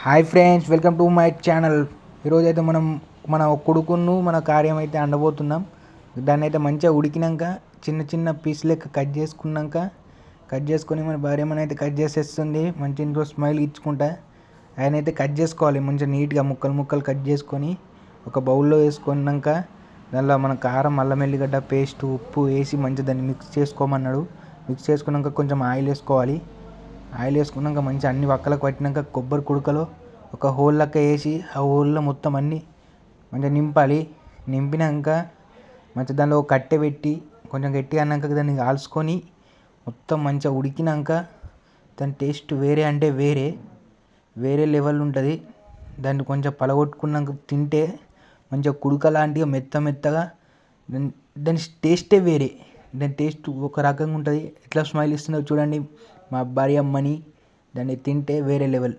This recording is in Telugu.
Hi friends, welcome to my channel. ఈరోజైతే మనం మన కొడుకును మన కార్యం అయితే అండబోతున్నాం. దాన్ని అయితే మంచిగా ఉడికినాక చిన్న చిన్న పీస్ లెక్క కట్ చేసుకొని మన భార్యమని అయితే కట్ చేసేస్తుంది. మంచి ఇంట్లో స్మైల్ ఇచ్చుకుంటా ఆయన అయితే కట్ చేసుకోవాలి. మంచిగా నీట్గా ముక్కలు ముక్కలు కట్ చేసుకొని ఒక బౌల్లో వేసుకున్నాక దానిలో మన కారం, అల్లం ఎల్లిగడ్డ పేస్ట్, ఉప్పు వేసి మంచిగా దాన్ని మిక్స్ చేసుకోమన్నాడు. మిక్స్ చేసుకున్నాక కొంచెం ఆయిల్ వేసుకోవాలి. ఆయిల్ వేసుకున్నాక మంచిగా అన్ని వక్కలకు పట్టినాక కొబ్బరి కుడకలో ఒక హోల్ లెక్క వేసి ఆ హోల్లో మొత్తం అన్నీ మంచిగా నింపాలి. నింపినాక మంచిగా దానిలో కట్టె పెట్టి కొంచెం గట్టిగా అన్నాక దాన్ని కాల్చుకొని మొత్తం మంచిగా ఉడికినాక దాని టేస్ట్ వేరే అంటే వేరే లెవెల్ ఉంటుంది. దాన్ని కొంచెం పలగొట్టుకున్నాక తింటే మంచిగా కుడక లాంటిగా మెత్తగా దాని టేస్టే వేరే. దాని టేస్ట్ ఒక రకంగా ఉంటుంది. ఎట్లా స్మైల్ ఇస్తుందో చూడండి మా భార్య అమ్మని. దాన్ని తింటే వేరే లెవెల్.